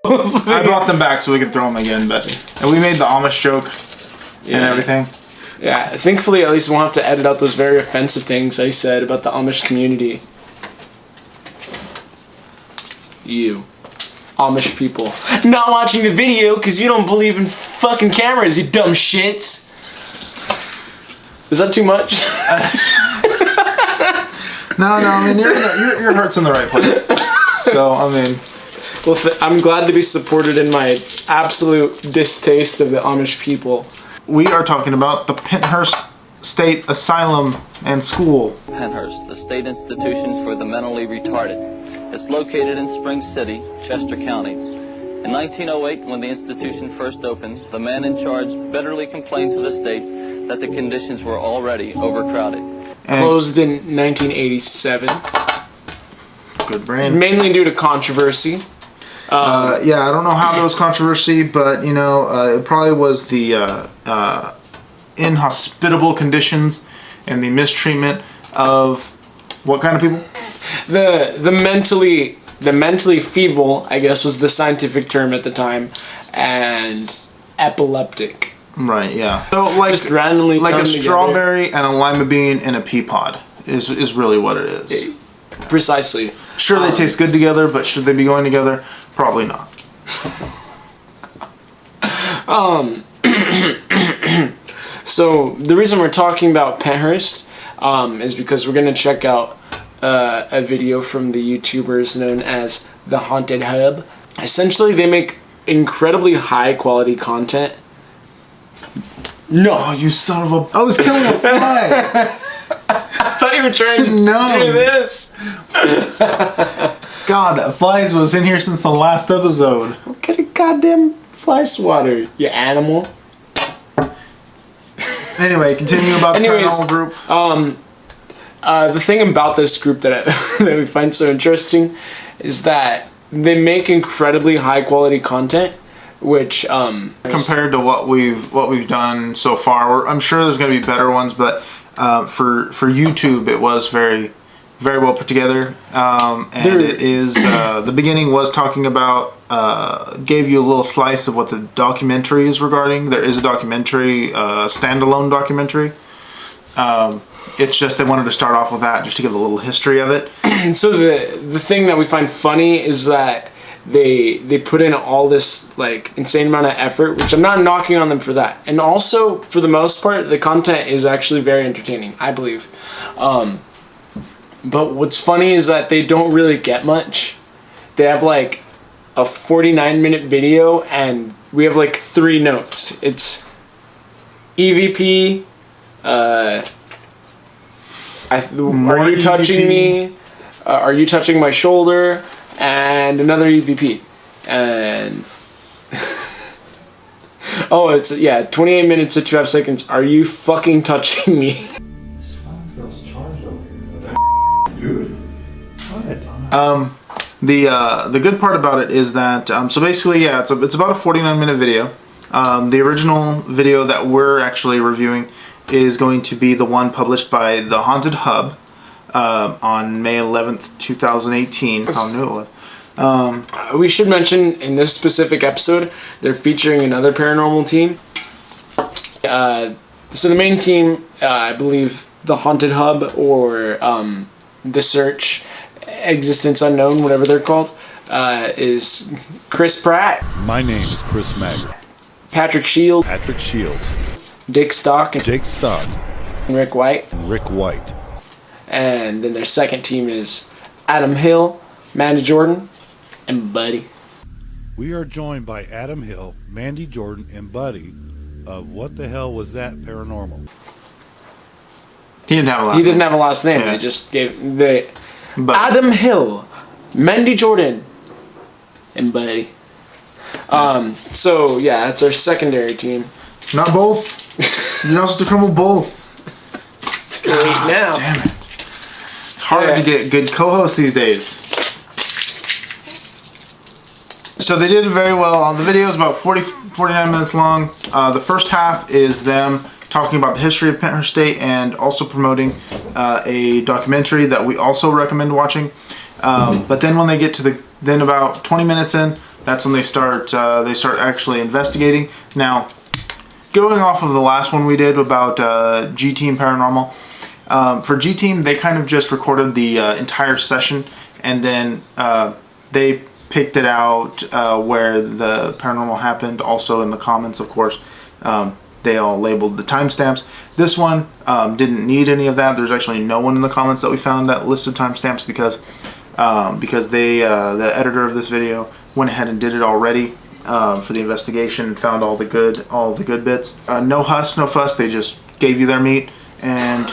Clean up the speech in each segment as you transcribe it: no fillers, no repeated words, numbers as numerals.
I brought them back so we could throw them again, and we made the Amish joke and everything. Yeah, thankfully at least we won't have to edit out those very offensive things I said about the Amish community. You. Amish people. Not watching the video because you don't believe in fucking cameras, you dumb shits. Was that too much? No, I mean, your heart's in the right place. So, I mean... Well, I'm glad to be supported in my absolute distaste of the Amish people. We are talking about the Pennhurst State Asylum and School. Pennhurst, the state institution for the mentally retarded. It's located in Spring City, Chester County. In 1908, when the institution first opened, the man in charge bitterly complained to the state that the conditions were already overcrowded. Closed in 1987. Good brain. Mainly due to controversy. Yeah, I don't know how there was controversy, but, you know, it probably was the inhospitable conditions and the mistreatment of what kind of people? The mentally feeble, I guess, was the scientific term at the time, and epileptic. Right, yeah. So, like, just randomly like a together. strawberry and a lima bean in a pea pod is really what it is. Precisely. Sure, they taste good together, but should they be going together? Probably not. So the reason we're talking about Pennhurst is because we're gonna check out a video from the YouTubers known as the Haunted Hub. Essentially, they make incredibly high quality content. No, oh, you son of a! I was killing a fly. I thought you were trying to do this. God, that flies was in here since the last episode. What kind of goddamn fly swatter, you animal? Anyway, continue about the paranormal group. The thing about this group that that we find so interesting is that they make incredibly high quality content, which compared to what we've done so far, I'm sure there's going to be better ones, but for YouTube, it was very well put together, and it is the beginning was talking about gave you a little slice of what the documentary is regarding. There is a documentary, standalone documentary. It's just they wanted to start off with that just to give a little history of it. So the thing that we find funny is that they put in all this like insane amount of effort, which I'm not knocking on them for that. And also, for the most part, the content is actually very entertaining, I believe. But what's funny is that they don't really get much. They have like a 49-minute video, and we have like 3 notes. It's EVP, are you touching me? Are you touching my shoulder? And another EVP. And oh, it's 28 minutes 55 seconds. Are you fucking touching me? This phone feels charged over here. Dude. The good part about it is that so basically, yeah, it's about a 49-minute video. The original video that we're actually reviewing is going to be the one published by the Haunted Hub on May 11th, 2018. How new it was. We should mention in this specific episode, they're featuring another paranormal team. So the main team, I believe, the Haunted Hub or the Search, Existence Unknown, whatever they're called, is Chris Pratt. My name is Chris Magger. Patrick Shield. Patrick Shields. Dick Stock. And Jake Stock. Rick White. And Rick White. And then their second team is Adam Hill, Mandy Jordan, and Buddy. We are joined by Adam Hill, Mandy Jordan, and Buddy of What the Hell Was That Paranormal. He didn't have a last He name. didn't have a last name. Yeah. They just gave Adam Hill, Mandy Jordan, and Buddy. So yeah, that's our secondary team. Not both. You're not supposed to crumble both. It's too late now. Damn it. It's hard to get good co-hosts these days. So they did very well. The video is about 49 minutes long. The first half is them talking about the history of Pennhurst State and also promoting a documentary that we also recommend watching. But then when they get to about 20 minutes in, that's when they start actually investigating. Now, going off of the last one we did about G Team Paranormal, for G Team, they kind of just recorded the entire session, and then they picked it out where the paranormal happened. Also in the comments, of course, they all labeled the timestamps. This one didn't need any of that. There's actually no one in the comments that we found that listed timestamps because they the editor of this video went ahead and did it already for the investigation and found all the good bits. No huss, no fuss. They just gave you their meat, and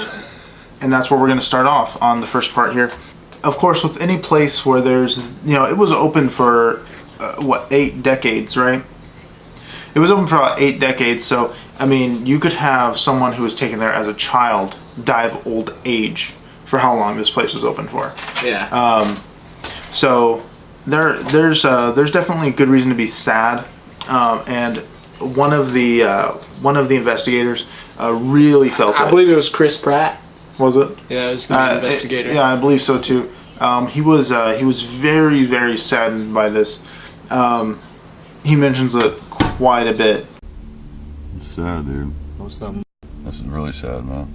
that's where we're going to start off on the first part here. Of course, with any place where there's, it was open for 8 decades, right? It was open for about 8 decades, so I mean, you could have someone who was taken there as a child die of old age for how long this place was open for. Yeah. So there's definitely a good reason to be sad, and one of the investigators really felt it. I believe it was Chris Pratt. Was it? Yeah, it was the main investigator. Yeah, I believe so too. He was very, very saddened by this. He mentions it quite a bit. It's sad, dude. What's up? This is really sad, man.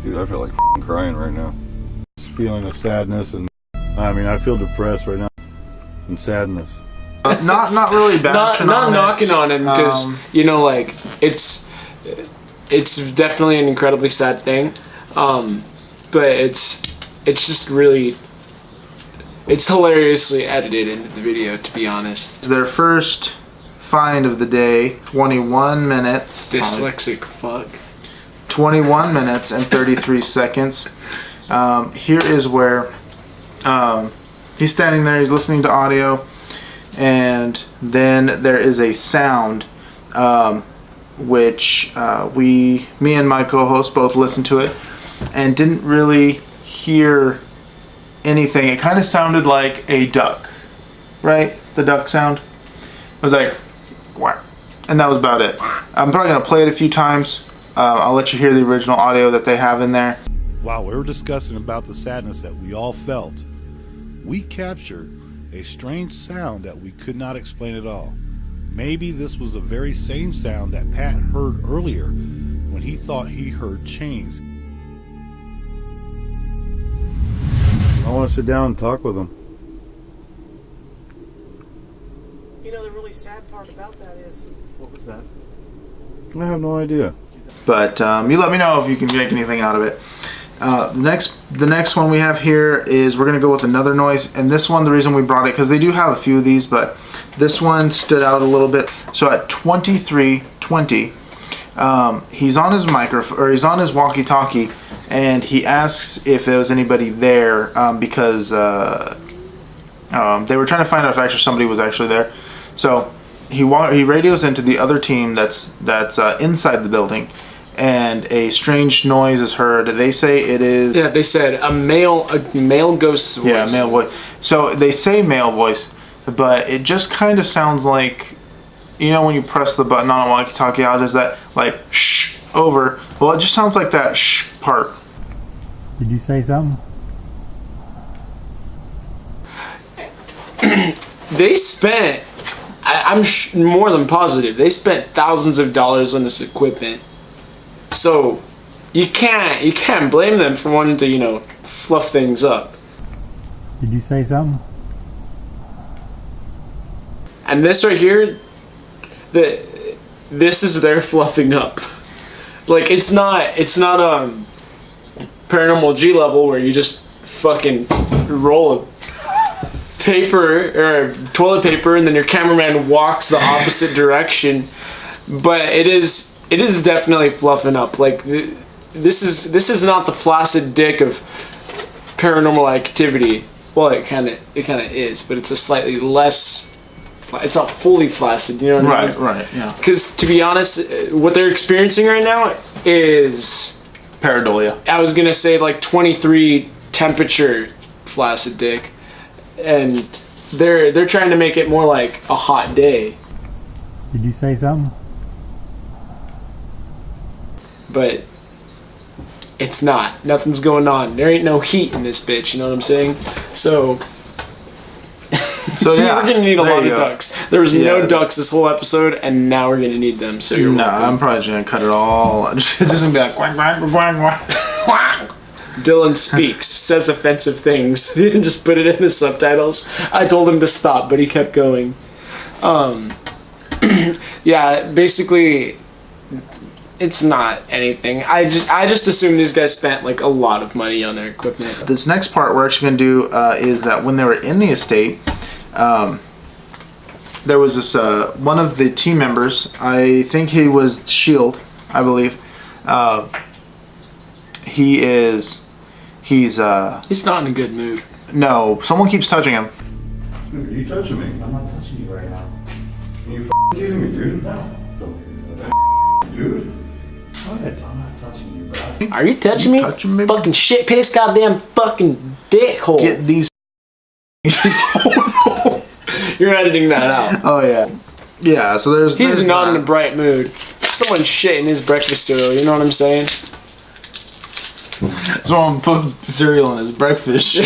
Dude, I feel like crying right now. This feeling of sadness, and I mean, I feel depressed right now and sadness. Not really bashing not on knocking it. on him, because like it's definitely an incredibly sad thing, but it's just really, it's hilariously edited into the video, to be honest. Their first find of the day, 21 minutes. Dyslexic fuck. 21 minutes and 33 seconds. Here is where he's standing there, he's listening to audio, and then there is a sound which me and my co-host both listened to it and didn't really hear anything. It kind of sounded like a duck, right? The duck sound. It was like, quack, and that was about it. I'm probably going to play it a few times. I'll let you hear the original audio that they have in there. While we were discussing about the sadness that we all felt, we captured a strange sound that we could not explain at all. Maybe this was the very same sound that Pat heard earlier when he thought he heard chains. I want to sit down and talk with him. The really sad part about that is... What was that? I have no idea. But you let me know if you can make anything out of it. The next one we have here is we're going to go with another noise. And this one, the reason we brought it, because they do have a few of these, but this one stood out a little bit. So at 23:20, he's on his microphone, or he's on his walkie-talkie, and he asks if there was anybody there because they were trying to find out if actually somebody was actually there. So he radios into the other team that's inside the building, and a strange noise is heard. They say it is... Yeah, they said a male ghost's voice. Yeah, male voice. So they say male voice, but it just kind of sounds like, when you press the button on a walkie-talkie, how does that, like, shh, over. Well, it just sounds like that shh part. Did you say something? They spent, I'm more than positive, they spent thousands of dollars on this equipment. So you can't blame them for wanting to, fluff things up. Did you say something? And this right here, this is their fluffing up. Like, it's not Paranormal G level where you just fucking roll a paper or toilet paper and then your cameraman walks the opposite direction. But it is definitely fluffing up. Like, this is not the flaccid dick of Paranormal Activity. Well, it kind of is, but it's a slightly less. It's not fully flaccid, you know what I mean? Right, yeah. Because to be honest, what they're experiencing right now is pareidolia. I was gonna say like 23 temperature flaccid dick, and they're trying to make it more like a hot day. Did you say something? But it's not. Nothing's going on. There ain't no heat in this bitch. You know what I'm saying? So So yeah, we're gonna need a there lot you of go. ducks. There was Yeah. no ducks this whole episode, and now we're gonna need them. So you're No, welcome. I'm probably just gonna cut it all. It's just gonna be like quack quack quack quack quack. Dylan speaks, says offensive things, and just put it in the subtitles. I told him to stop, but he kept going. Yeah, basically, it's not anything. I just assume these guys spent like a lot of money on their equipment. This next part we're actually gonna do is that when they were in the estate, there was this one of the team members. I think he was Shield, I believe. He's not in a good mood. no. Someone keeps touching him. Dude, are you touching me? I'm not touching you right now. Are you kidding me, dude? Dude. I'm not touching you, bro. Are you touching me? Touching me? Fucking shit piss, goddamn fucking dickhole. Get these. You're editing that out. Oh yeah, yeah. So there's. He's there's not in that. a bright mood. Someone shit in his breakfast cereal. You know what I'm saying? Someone put cereal in his breakfast. You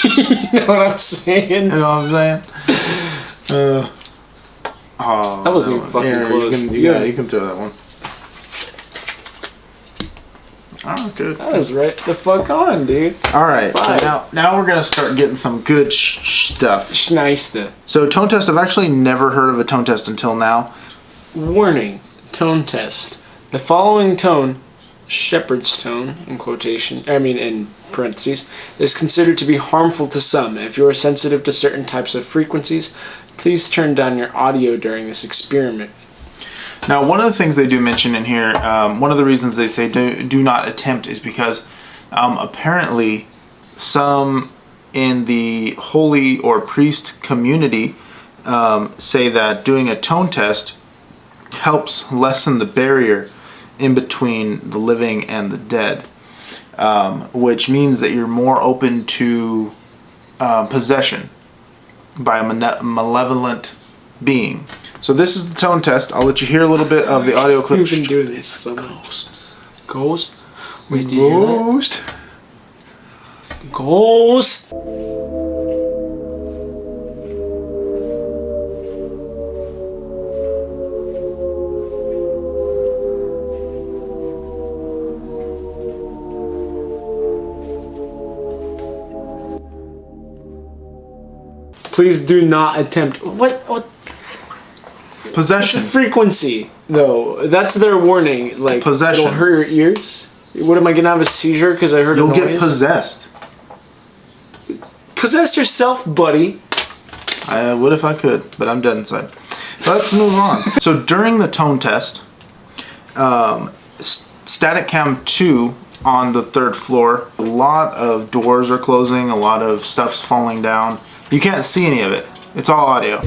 You know what I'm saying? know what I'm saying? Oh, That wasn't even fucking close. You can throw that one. Oh, good. That was right the fuck on, dude. All right, Five. so now we're gonna start getting some good stuff. Schneiste. So tone test, I've actually never heard of a tone test until now. Warning. Tone test. The following tone, shepherd's tone, in parentheses, is considered to be harmful to some. If you are sensitive to certain types of frequencies, please turn down your audio during this experiment. Now, one of the things they do mention in here, one of the reasons they say do not attempt is because apparently some in the holy or priest community say that doing a tone test helps lessen the barrier in between the living and the dead, which means that you're more open to possession by a malevolent being. So this is the tone test. I'll let you hear a little bit of the audio clip. You've been doing this so much. Ghosts. Ghost? Wait, do you hear that? Ghost. Ghost! Please do not attempt. What? It's a Possession. frequency, though. That's their warning. Like, Possession. it'll hurt your ears. What, am I gonna have a seizure because I heard You'll a noise? get possessed. Possess yourself, buddy. I would if I could, but I'm dead inside. Let's move on. So during the tone test, static cam 2 on the 3rd floor, a lot of doors are closing, a lot of stuff's falling down. You can't see any of it. It's all audio.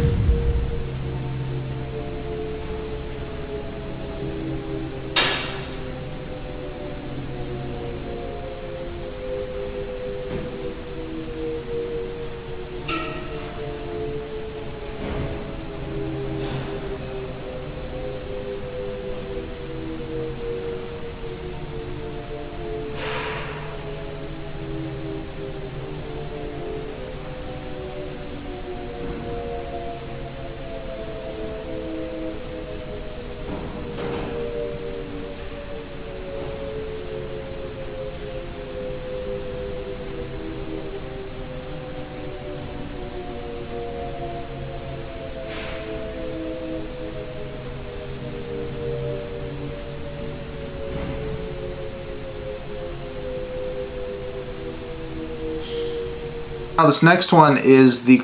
Now this next one is the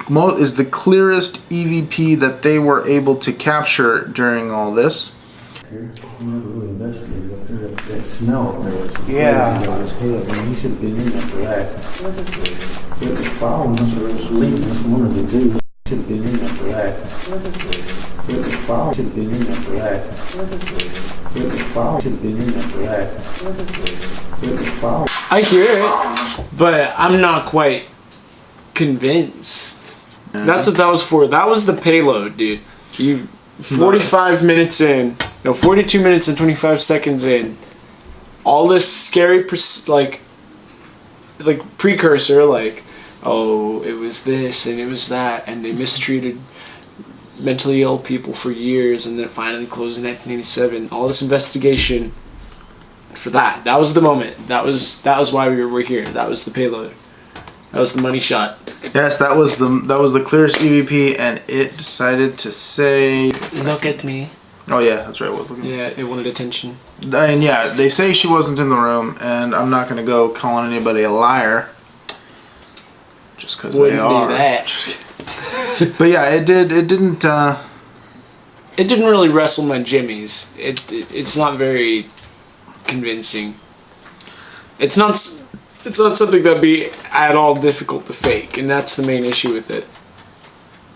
clearest EVP that they were able to capture during all this. You never really investigated up there. That smell up there was Yeah. crazy. It was hell. I mean, you should have been in there for that. It was following us or it was leading us, one of the two. You should have been in there for that. It was following. Should have been in there for that. It was following. Should have been in there for that. It was following. I hear it, but I'm not quite convinced. That's what that was for. That was the payload, dude. 45 minutes in, no, 42 minutes and 25 seconds in, all this scary, like precursor, like oh, it was this and it was that, and they mistreated mentally ill people for years, and then it finally closed in 1987. All this investigation for that. That was the moment. That was why we were here. That was the payload. That was the money shot. Yes, that was the clearest EVP, and it decided to say, "Look at me." Oh yeah, that's right. It was looking. Yeah, it wanted attention. And yeah, they say she wasn't in the room, and I'm not gonna go calling anybody a liar. Just because they are. Do that. But yeah, it didn't. It didn't really wrestle my jimmies. It's not very convincing. It's not something that'd be at all difficult to fake, and that's the main issue with it.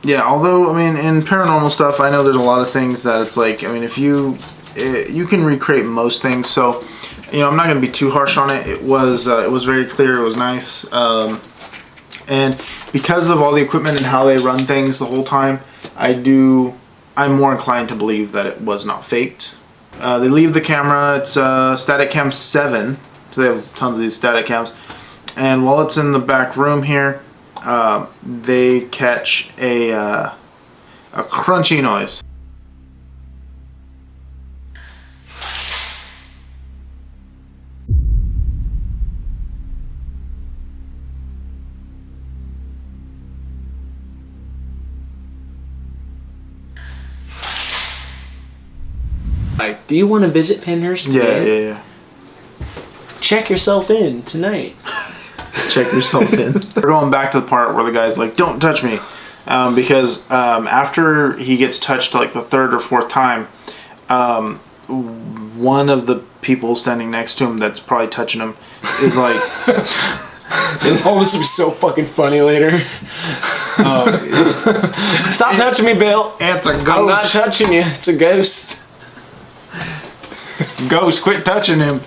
Yeah, although, I mean, in paranormal stuff, I know there's a lot of things that it's like, I mean, if you can recreate most things, so, you know, I'm not going to be too harsh on it. It was very clear, it was nice, and because of all the equipment and how they run things the whole time, I'm more inclined to believe that it was not faked. They leave the camera, it's static cam 7, so they have tons of these static cams, and while it's in the back room here, they catch a crunchy noise. Like, do you want to visit Pennhurst today? Yeah. Check yourself in tonight. Check yourself in. We're going back to the part where the guy's like, "Don't touch me," because after he gets touched like the third or fourth time, one of the people standing next to him that's probably touching him is like, "Oh, this will be so fucking funny later." Stop touching me, Bill. "It's a ghost. I'm not touching you. It's a ghost. Ghost, quit touching him.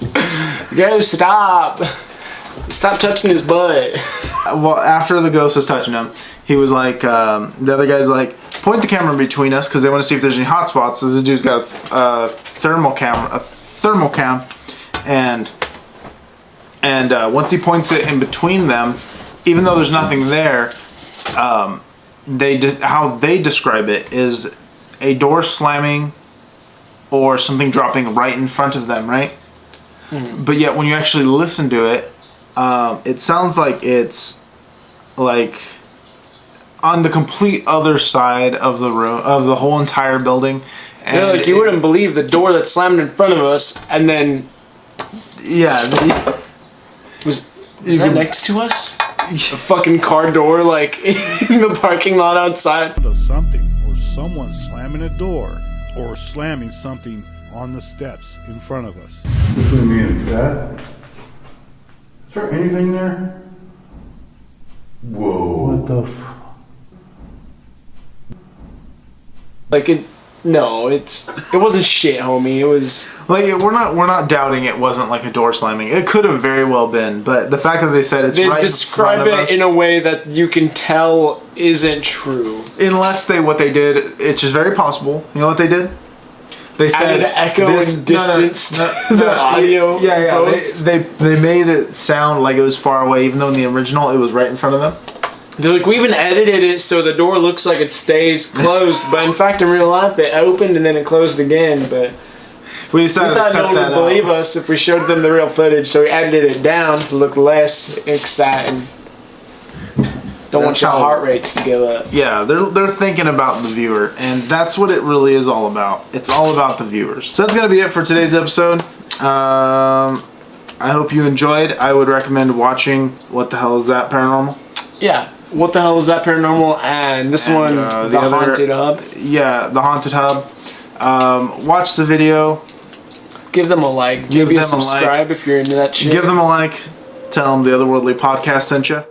Ghost, stop. Stop touching his butt." Well, after the ghost is touching him, he was like, the other guy's like, "Point the camera between us," because they want to see if there's any hot spots. So this dude's got a thermal cam, and once he points it in between them, even though there's nothing there, how they describe it is a door slamming or something dropping right in front of them, right? But yet when you actually listen to it, it sounds like it's like on the complete other side of the room, of the whole entire building. And yeah, like you wouldn't believe the door that slammed in front of us, and then was that next to us? A fucking car door, like in the parking lot outside. Something or someone slamming a door or slamming something on the steps in front of us. Between me and that. Is there anything there? Whoa. What the Like it wasn't shit, homie. It was like we're not doubting it wasn't like a door slamming. It could have very well been, but the fact that they said it's right in describe front of it us, in a way that you can tell isn't true. unless what they did, it's just very possible. You know what they did? They said added echo and distance to the audio. Yeah. Post. They made it sound like it was far away, even though in the original it was right in front of them. They're like, we even edited it so the door looks like it stays closed, but in fact, in real life, it opened and then it closed again. But we decided thought to cut no one that would believe us if we showed them the real footage, so we edited it down to look less exciting. Don't want your heart rates to go up. Yeah, they're thinking about the viewer, and that's what it really is all about. It's all about the viewers. So that's gonna be it for today's episode. I hope you enjoyed. I would recommend watching What the Hell Is That Paranormal? Yeah. What the Hell Is That Paranormal? And this one, the Haunted Hub. Yeah, the Haunted Hub. Watch the video. Give them a like. Give them a subscribe if you're into that shit. Give them a like. Tell them the Otherworldly Podcast sent you.